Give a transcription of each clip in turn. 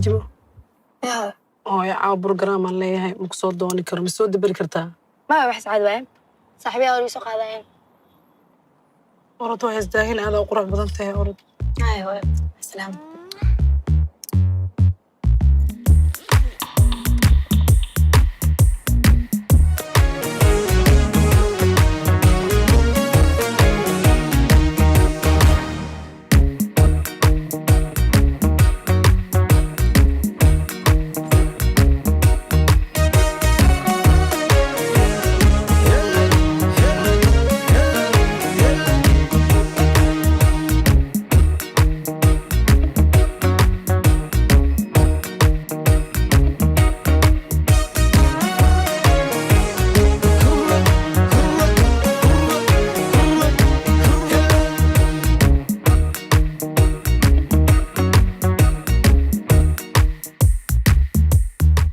نجمه يا يا عاو برنامج اللي هي مقصود دوني كرم سود بركرتها ما بحس عاد وين صاحبي أول يسوق هذا أرد وهي زداهين هذا وقرأ بدنتها أرد أيوة السلام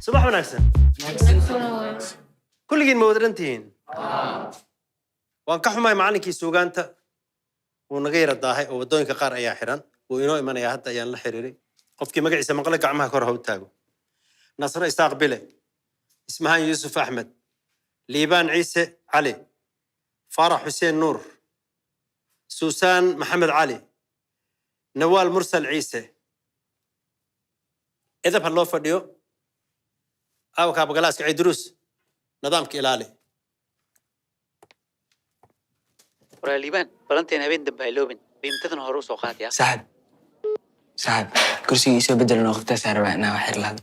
صباح وناسن كل جين مودرنتين وان كحماي معلنكي سوغانتا ونغير الضاهي ودوينك قار ايا حيران وينو ايمانيا حتى ايان لا خيريري qofkii magaciisa maqla gacmaha kor ha u taago nasra isaaq bile ismahan yusuf ahmed liban ciise ali farah hussein nur susan maxamed ali nawal mursal ciise idab ha loo fadhiyo أو كابجلاس كعي دروس نظامك إلالي. وراليبان بلانتين هبين دبها لوبن بيمتثن هروس وقات يا سعد كرسي يسوي بدل نوقف تسعر بقنا وحير لهذا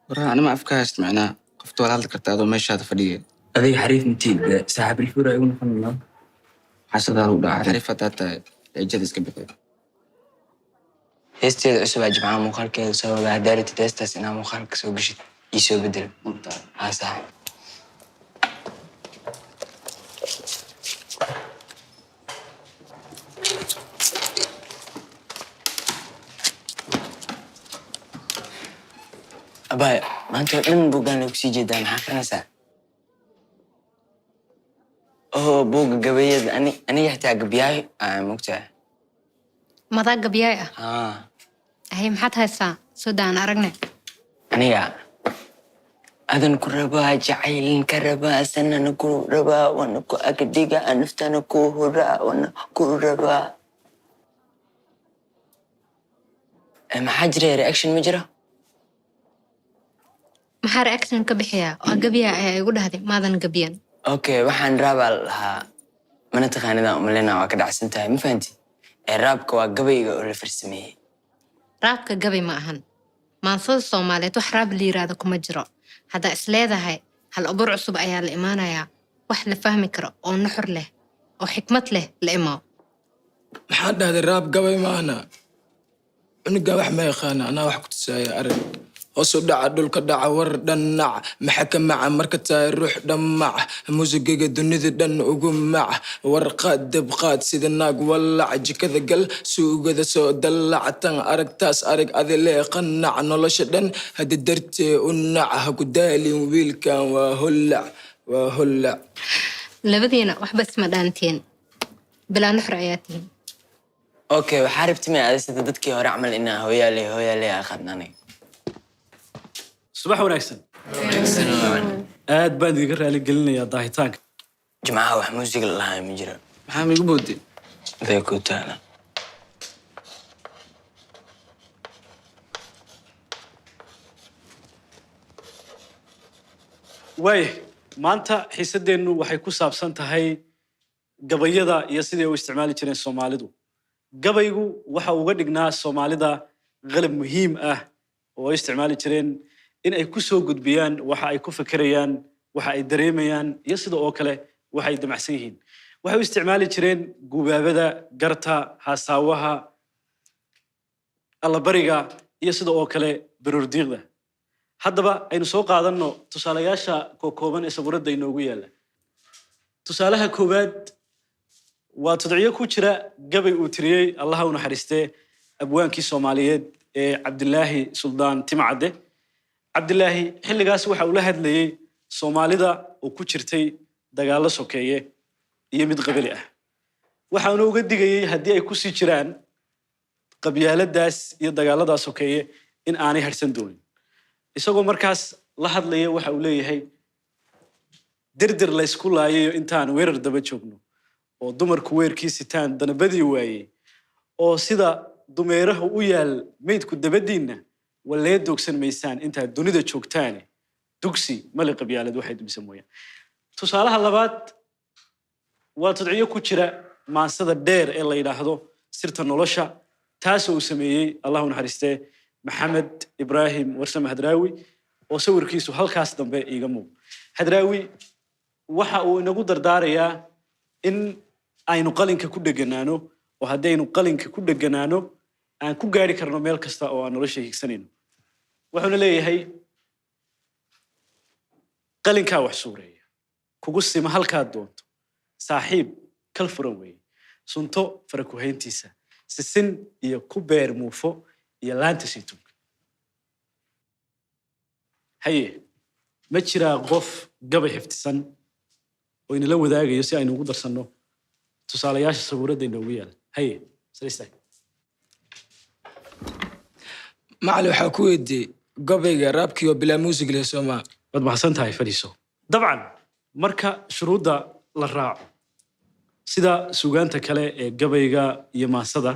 ورا أنا ما أفكارش معنا قفت ولا هذا كرت هذا ماشي هذا فريق هذي حريف متيد سحب الفورة يقول فن الله حسد هذا ولا حريف فتاة الجديد كبير هستي أسبوع جمعة مخالك يسوي بعد دارة تستس إنها مخالك سو بشي يسوي بدل ها صح أباي ما أنت من بوجان لوكسي جدا حقنا ساعة بوج قبيض أنا يحتاج بياي مقطع ماذا قبياي هي محط هسا سودان أرجنا أنا أذن كربا جعيل كربا سنة نكو ربا ونكو أكديجا أنفتنا كوهرا ونكو ربا ما حجري رياكشن مجرى ما ها رياكشن كبحيا وقبيا يقول هذه ماذا نقبيان أوكي وحن رابا لها من تخاني ذا أملنا وكذا عسنتها ما فهمتي الرابك وقبي يقول فرسميه رابك قبي ما أهن ما نصد الصومالي تحراب لي رادكم مجرى هذا إسلادة هاي هالأبور عصب أيها الإيمانة يا وحل فهمك أو نحر له أو حكمة له الإمام محد هذا الراب قبي ما أنا أنا قبح ما يخانا أنا وحكت سايا أرد وصدع عدل كدع وردنع محكم مع مركز الروح دمع موسيقى الدنيا دن وقمع ورقات دبقات سيد الناق ولع كذا قل سوق ذا سو دلع تن أرق تاس أرق أذي لي قنع نولش دن هدي درتي ونع هكودالي ويل كان وهلع لبدينا وحبس مدانتين بلا نحر آياتين أوكي وحاربت مي هذا ستدتكي هور عمل إنها هويا لي أخذناني صباح وناكسن باندي يقرأ لي قلنا يا ضاهيتانك جماعة وحموزيق الله مجرى محامي قبودي ذي كنت أنا واي ما أنت حسد إنه وحيكون سابسنت هاي قبيضة يصير واستعمال جرين الصوماليدو قبيجو وحوجد ناس الصوماليدا غلب مهم واستعمال جرين إن أي كسو قد بيان وح أي كفكريان وح أي دريميان يصيد أوكله وح أي دمعسيهين وح استعمال جرين جوبابدا قرتها هساوها الله بريقة يصيد أوكله بروديغ هذا بقى أي نسوق هذا إنه تصالياشا كوكوبان إسبورد دينوغيا تصالها كوباد وتدعيه كوشرا قبل وتريه الله ونحرسته أبوان كي سوماليات عبد الله سلطان تمعده عبد الله حل جاس وحوله هذلي سوماليدا وكوشرتي دجال سوكية يمد قبله وحنو قد جي هدي أي كوسي جيران قبيلة داس يدجال دا سوكية in aanay harsan doonin isagoo markaas la hadlaya waxa uu leeyahay dirdir la isku laayayo intaan weerar daba joogno oo dumarku weerkii sitaan danabadii waayey oo sida dumeeraha u yaal meydku dabadiinna walee doogsan maysaan intaad dunida joogtaane dugsi mali qabyaalad waxay dumisa mooyaan tusaalaha labaad waa tadciyo ku jira maansada dheer ee la yidhaahdo sirta nolosha taasoo uu sameeyey allahu naxariistee maxamed ibraahim warsame hadraawi oo sawirkiisu halkaas dambe iiga muuqdo hadraawi waxa uu inagu dardaarayaa in aynu qalinka ku dheganaano oo haddaynu qalinka ku dheganaano aan ku gaari karno meel kasta oo aan nolosha higsanayno wuxuuna leeyahay qalinkaa wax suureeya kugu sima halkaad doonto saaxiib kal furan weeye sunto farakuhayntiisa sisin iyo ku beer muufo iyo laanta saytuunka haye ma jiraa qof gabay xifdisan oo inala wadaagayo si aynu ugu darsanno tusaalayaasha sabuuradda inoogu yaala haye salistaag macali waxaa ku weydiiyey gabayga raabkii oo bilaa muusig leh soomaa waad mahadsan tahay fadhiiso dabcan marka shuruudda la raaco sida sugaanta kale ee gabayga iyo maasada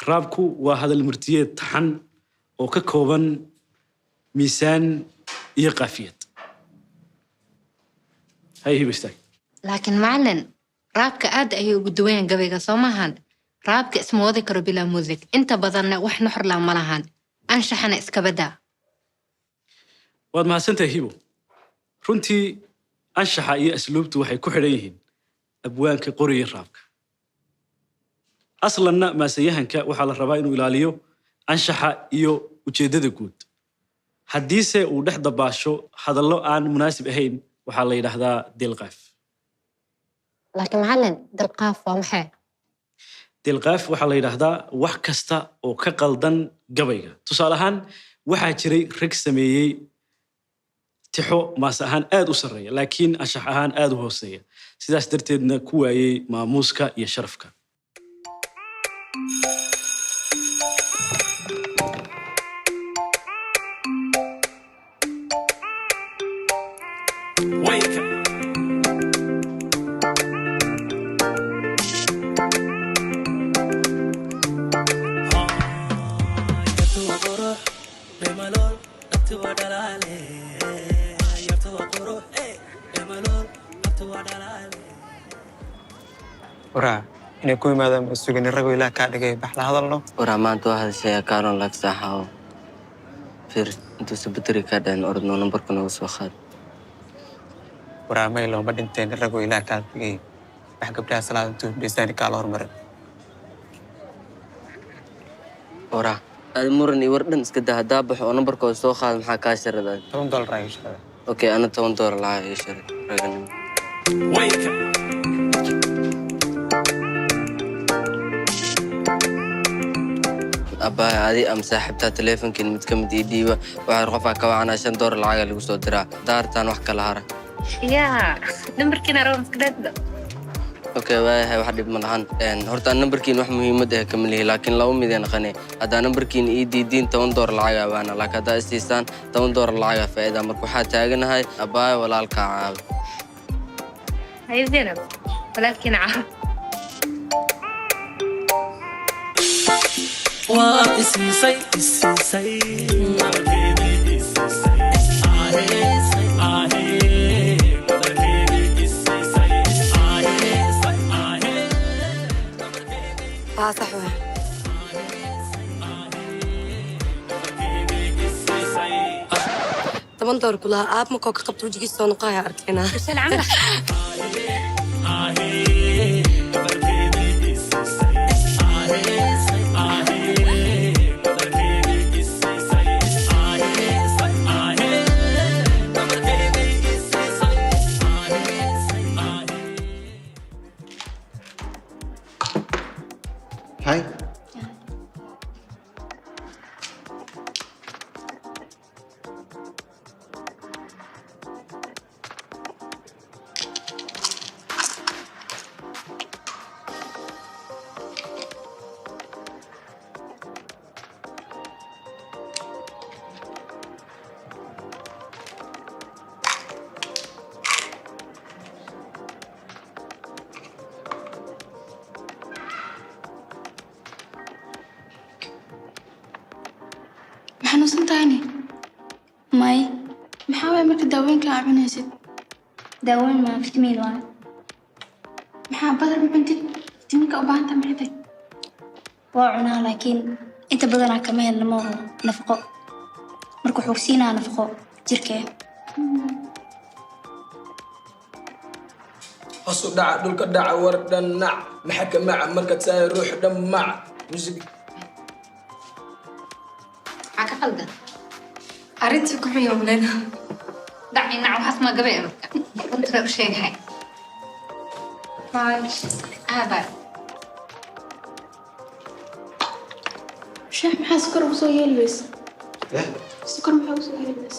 raabku waa hadal murtiyeed taxan oo ka kooban miisaan iyo qaafiyad hay hibo istaag laakiin macalin raabka aad ayuu ugu duwan yahay gabayga soo maahan raabka isma wadi karo bilaa muusig inta badanna wax nuxur laa ma lahan anshaxana iska badaa waad mahadsantahay hibo runtii anshaxa iyo asluubtu waxay ku xidhan yihiin abwaanka qoriya raabka aslanna maasayahanka waxaa la rabaa inuu ilaaliyo anshaxa iyo ujeeddada guud haddiise uu dhex dabaasho hadallo aan munaasib ahayn waxaa la yidhaahdaa dilqaaf laakiin macalin dilqaaf waa maxay dilqaaf waxaa la yidhaahdaa wax kasta oo ka qaldan gabayga tusaale ahaan waxaa jiray rag sameeyey tixo maas ahaan aad u sarreeya laakiin anshax ahaan aad u hooseeya sidaas darteedna ku waayey maamuuska iyo sharafka waraa inay ku yimaadaan ma sugin ragoo ilaah kaa dhigay baxla hadalno waraa maanta waa hadashayaa kaaron laagsaaxao fir intuusa bateri kaa dhahan orodno nambarka nooga soo qaad waraa may looma dhinteen ragoo ilaah kaa dhigay wax gabdhaha salaad intuu hubdhaysaani kaala hormarin waraa aad muran iyo war dhan iska daa haddaa baxo oo nambarkooda soo qaad maxaa kaa sharada $10 ay shaqada okay ana $10 lacag ii sharay raganimo abbahay adi ama saaxiibtaa teleefonkiin mid ka mid ii dhiiba waxaa qofaa ka wacanaa $5 lacaga lagu soo diraa daartaan wax kala hara yaa nambarkiina rawan iska dhaadda okay waayahay wax dhib ma lahan horta aan nambarkiin wax muhiimad ah kama lihi laakiin laba mid aan qane haddaa nambarkiin ii diidiin $10 lacaga waana laakiin haddaa isiisaan $10 lacaga faa'iida marka waxaa taaganahay abbahay walaalkaa caabi haye zainab walaalkiina caabi صح وين طبعا دور كلها اب مكوك قبط وجهي الصنقاية أركينا وش العمل هاي ما حنوصل تاني ماي محاول مركز داوين كان عبنيسد داوين ما فيتامين واحد محا بدل ما عندك فيتامينك وبانتا معدك وعنا لكن انت بدنا كمان لما نفقه مركو حوسينا نفقه جيركي hoos u dhaca dhulka dhaca war dhannac maxa ka maca marka tahay ruux dhammac musig maxaa ka qaldan arrintii ku xun yowlena dhaci nac waxaas ma gabay marka runtana u sheegahay aabay شيخ محا سكر وصو يلبس سكر محا وصو يلبس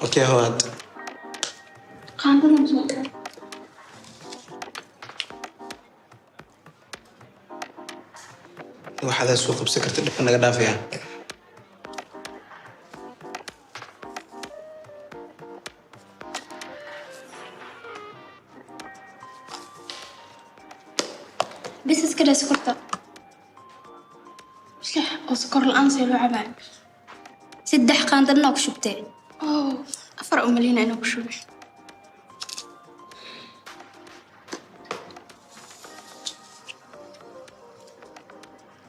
اوكي هواد قاندنا وصو waxaad soo qabsan kartid dhibka naga dhaafaya بس كده سكرت شيخ وسكر الآن سيلو عبان سدح قاندنا وشبتين أوه أفرق ملينا أنا وشبه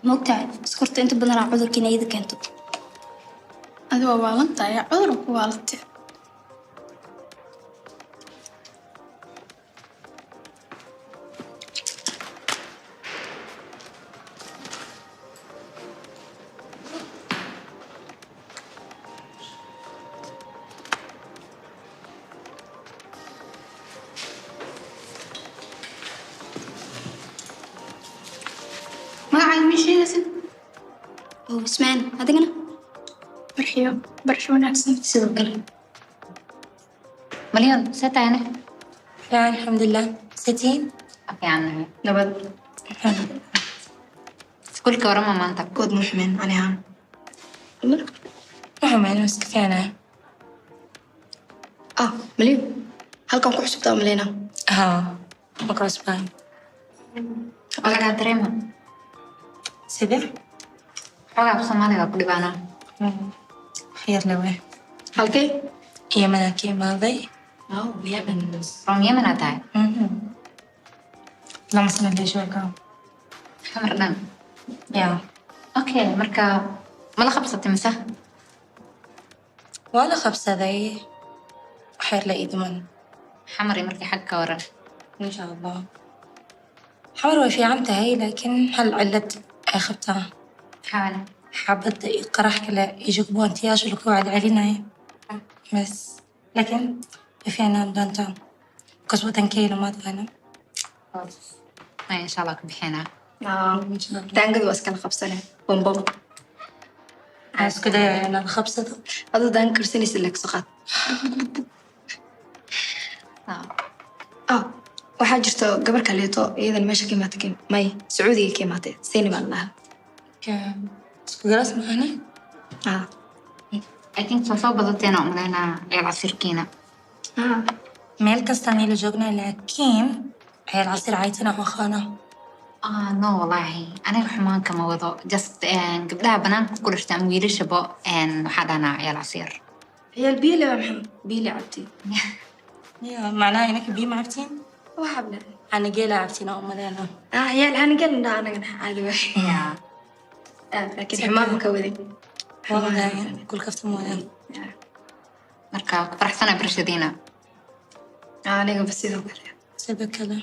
موقتها سكرت أنت بدنا عذر كنا إذا كنتو هذا هو والنتا يا عذرك والنتا ما عاد شيء لازم هو اسمان هذا أنا برحيو برشو نفسي سيدو كله مليون ستة يعني يعني الحمد لله 60 يعني نبض كل كورما ما أنت كود محمن عليها محمن بس كفانا مليون هل كان كحسب تاو ملينا مكروس باي ولا قاعد تريمها سيدي xogaa Soomaaliga ku dhibaana خير لوي halkee Yemen ka imaaday Yemen from Yemen aad tahay lama sano la joogaa xamar dhan yaa okay marka ma la qabsatay mise waa la qabsaday xeer la idman xamari markii xag ka waran إن شاء الله حمر في عم تهي لكن هل علت أخبتها حالا حابت قرح كلا يجيبوا انتياج الكوعد علينا بس لكن في أنا دانتا قصوة كيلو ما تغنى إن شاء الله كبحينا تانقد واسكن خبصنا بومبوم عايز كده أنا الخبصة هذا دانكر سني سلك سقط waxaa jirto gabar kaleeto iyadan meesha ka imaatay may sacuudiga ka imaatay sayni baan lahaa isku garas maana I think soo badateena umaleynaa ceel casirkiina meel kastaan ila joognaa laakiin ceel casir caytana wakhaana no wallaahi aniga xumaan kama wado just gabdhaha banaanka ku dhashtaan wiilashaba waxaa dhahnaa ceel casir ciyaal biile waa maxamed biile cabti معناها إنك بيه معبتين؟ وحبنا أنا جيلا عبتين أو مدانا عيال أنا جيلا أنا عادي واحد لكن حمام مكودين والله كل كفت مولانا مركا فرحتنا برشدينا أنا بس إذا برا سبب كذا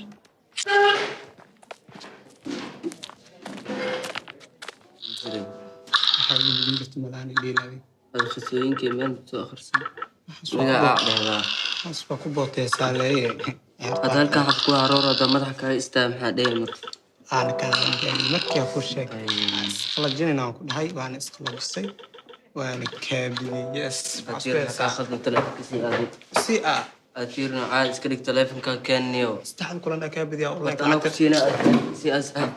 khasooyinkii meel soo akhrisan magaca dhahdaa asba ku booteysaa leeye hadda halkan xab ku haroor hadda madaxa kaga istaa maxaa dhehi marka aana kaadaan markiyaa ku sheegay isqalajinin aan ku dhahay waana isqalajisay waana kaabiyey yes kaa khadna taleefonka sii aadid si aad fiirino caad iska dhig taleefonka keeniyo saddexda kulan kaabidiya anaa ku siina si asxaab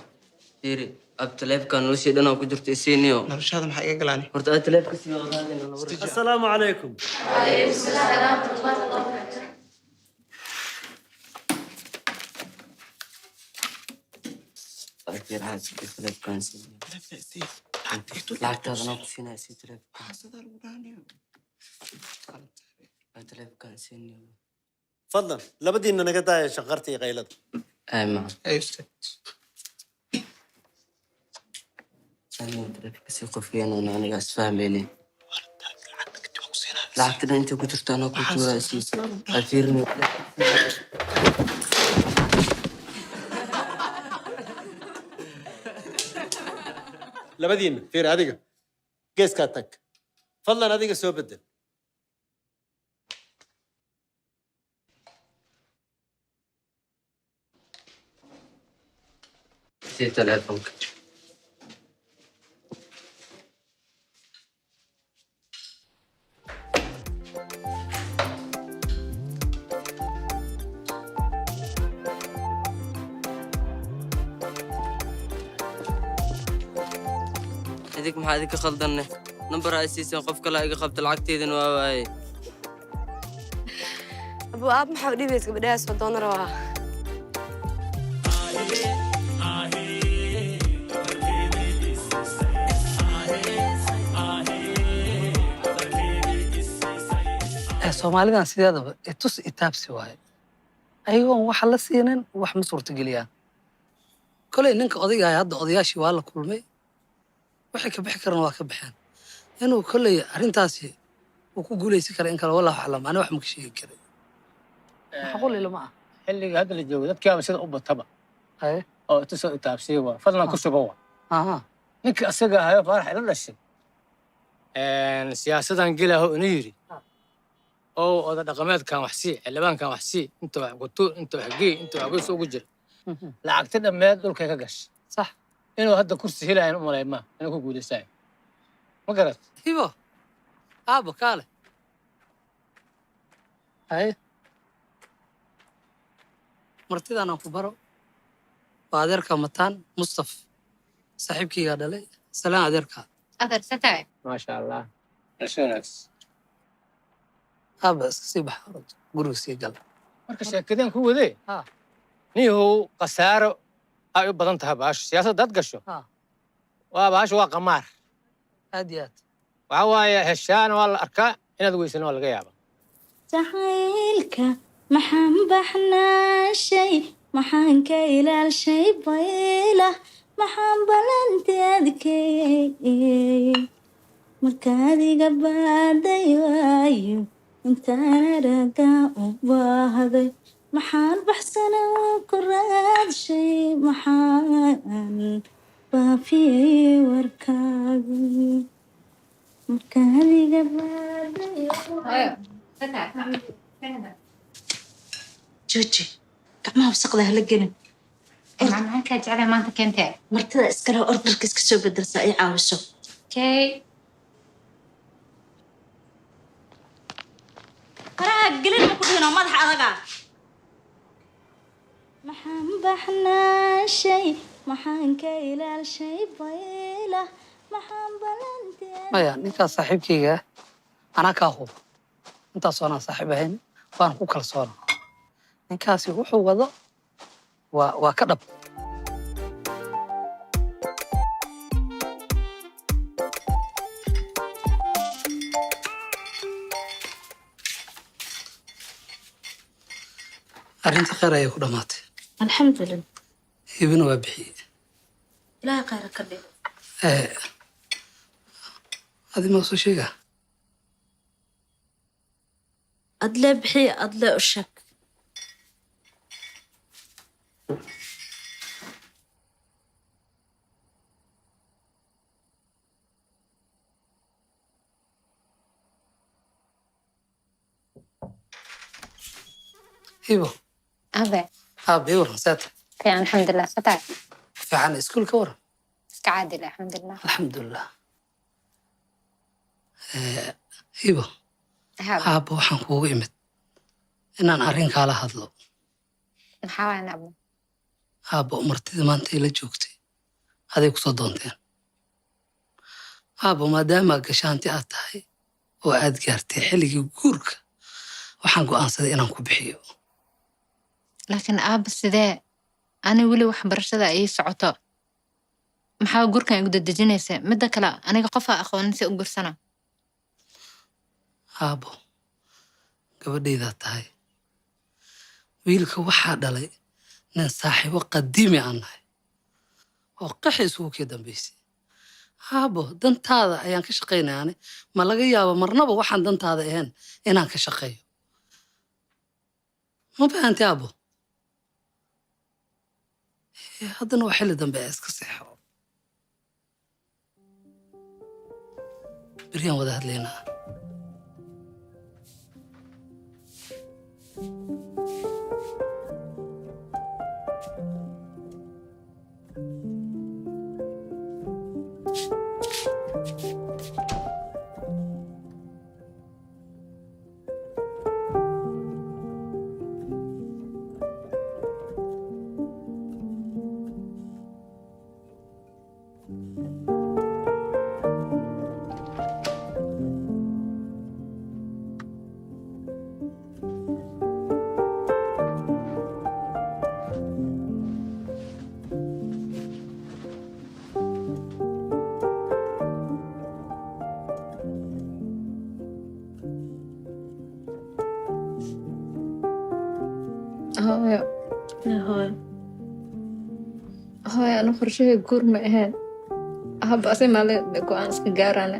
fiiri ab taleefonka noloshii dhan oo ku jirto isiiniyo noloshaada maxaa iga galaani horta aad taleefonka sii wadaadin assalaamu calaykum وعليكم السلام ورحمة الله وبركاته. fiir caad iska dhig taleefonkan sii lacagtaada anaa ku siinaya sii taleefankaan siinayo fadlan labadiinna naga daaya shanqarta iyo qaylada ay maca Ay, ustaad. aniga taleefanka sii qofkeenuna aniga isfahmaynin lacagtana inta ku jirto anaa ku tuuraa siis ha fiirin labadiinna fiir adiga geeskaa tag fadlan adiga soo bedel sii taleefanka idig maxaa idinka khaldanne nambar ay siiseen qof kale iga qabta lacagteedana waa waaye abu aab maxaa u dhibaysa gabadhahaas waa doonar oo ah soomaalidan sideedaba itus itaabsi waaye ayagoon waxa la siinin wax ma suurtageliyaan koley ninka odaygahay hadda odayaashii waa la kulmay waxay ka bixi karaan waa ka baxeen inuu koley arrintaasi uu ku guulaysan kara in kale wallahu aclam ana wax ma ka sheegi karin macquuli lama ah xilliga hadda la joogo dadkaaba sida u bataba haye oo itusoo itaabsiya waa fadlan ku shubo waa aha ninka asaga ahayo faarax ila dhashay siyaasadan gelaho inuu yidhi oo oda dhaqameedkan wax sii xildhibaankan wax sii inta wax gutuur inta wax gey inta wax goys ugu jira lacagta dhammeed dhulkay ka gashay sax inuu hadda kursi helayan u malaymaa inuu ku guulaysayo ma garat hibo aabo kaale haye martidaanaan ku baro waa adeerka mataan mustaf saaxiibkaygaa dhalay salaan adeerkaa adeer sataay maasha allah asoonaas aaba iska sii baxa orod guriga sii gal marka sheekadeen ku wadee ha niyahow khasaaro ay u badan tahay baasho siyaasadda had gasho ha waa baasho waa qamaar aad iyo aad waxaa waaye heshaana waa la arkaa inaad weysana waa laga yaabaa jacaylka maxaan baxnaashay maxaan ka ilaalshay bayla maxaan balanteedkeeyey markaad iga baaday waayo intaan aragaa u baahday maxaan baxsana ku raadshay maxaan baafiyey warkaaga markaad iga baaday jooji gacmaha wasaqda hala gelin macmacaankaa jeclay maanta keentee martida iskale ordarka iska soo bedelsa ay caawiso okay qaraha gelin ma ku dhihin oo madaxa adaga maxaan baxnaashay maxaan ka ilaalshay bayla maxaan balanteed maya ninkaas saaxiibkayga anaa kaa hubo intaasoo anaan saaxiib ahayn waan ku kalsoona ninkaasi wuxuu wado waa ka dhab arrinta khayr ayay ku dhammaatay alxamdulilah hibina waa bixiyey ilaahay khayra ka dhigo adi ma soo sheegaa adlee bixiya adlee u sheeg hibo abe aabe waran saata fiican alxamdulilah sataay fiican iskuul ka waran iska caadil alxamdulilah alxamdulilah hibo haab aabba waxaan kuugu imid inaan arrin kaala hadlo maxaa waay nacbo aabba martida maanta ila joogtay aday ku soo doonteen aabba maadaama gashaanti aad tahay oo aad gaartay xilligii guurka waxaan go'aansaday inaan ku bixiyo laakiin aabba sidee ani weli waxbarashada ii socoto maxaa gurkan igu dadejinaysaa midda kale aniga qofaa aqoonin si u gursana aabo gabadhaydaa tahay wiilka waxaa dhalay nin saaxiibo qadiimi aan nahay oo qaxi isugu kii dambaysay aabo dantaada ayaan ka shaqaynayaane ma laga yaabo marnaba waxaan dantaada ahayn inaan ka shaqeeyo ma fahanti aabo haddana waa xilli dambe ee iska seexo beryaan wada hadlaynaa hooyo anu qorshahey guur ma ahayn ahaba ase maale go-aan iska gaarane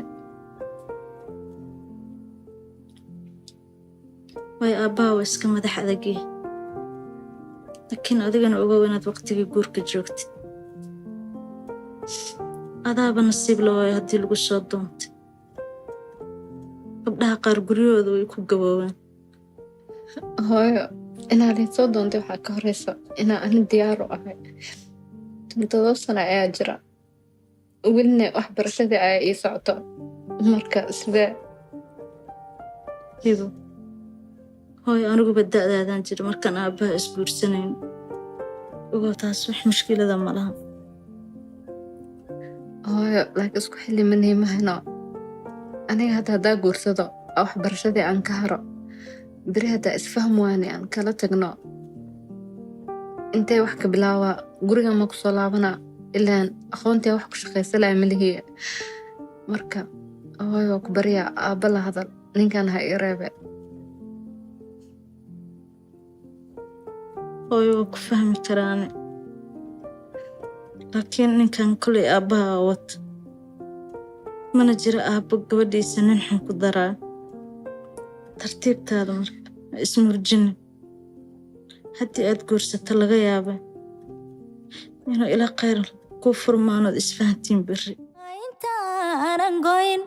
way aabbaha waa iska madax adagii laakiin adigana ogow inaad waqtigii guurka joogtid adaaba nasiib la waayo haddii lagu soo doontay gabdhaha qaar guryahooda way ku gaboobaan hooyo inaad soo doontay waxaa ka horeysa inaa ani diyaar u ahay 7 sano ayaa jira welina waxbarashadii ayaa ii socoto marka sidee hibo hooyo aniguba da'daadaan jira markaan aabbaha isguursanayn ogow taas wax mushkilada ma laha hooyo laakiin isku xilli maniimahano aniga haddaa guursado waxbarashadii aan ka haro beri haddaa isfahm waani aan kala tagno intee wax ka bilaawaa guriga ma ku soo laabanaa ilaan aqoontii wax ku shaqaysa laha malihii marka hooyo waa ku baryaa aabba la hadal ninkan ha ii reebe hooyo waa ku fahmi karaane laakiin ninkan kolay aabbaha wata mana jira aabbo gabadhiisa nin xun ku daraa tartiibtaada marka ha ismurjinin haddii aad guursato laga yaaba inuu ila khayr ku furmaanood isfahantiin berri intaanan goyn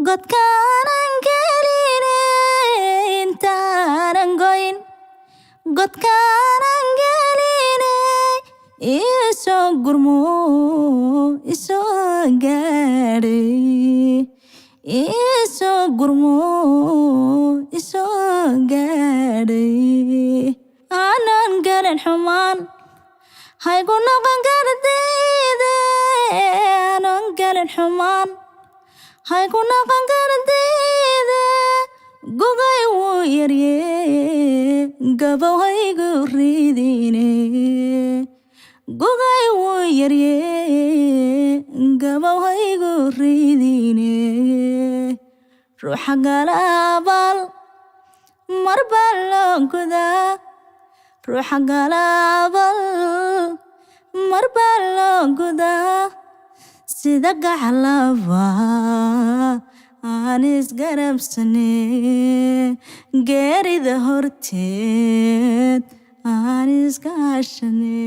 godkaanan geline intaanan goyn godkaanan geline isoo gurmo isoo gaadhay isoo gurmo isoo gaadhay aanan garan xumaan haygu noqon gardayde aanan garan xumaan haygu noqon gardayde gogay wuu yarye gabow haygu ridine gogay wuu yarye gabow haygu ridine ruuxa galaabal marbaa loo gudaa ruuxa galaabal marbaa loo gudaa sida gacalaba aan isgarabsane geerida horteed aan isgaashane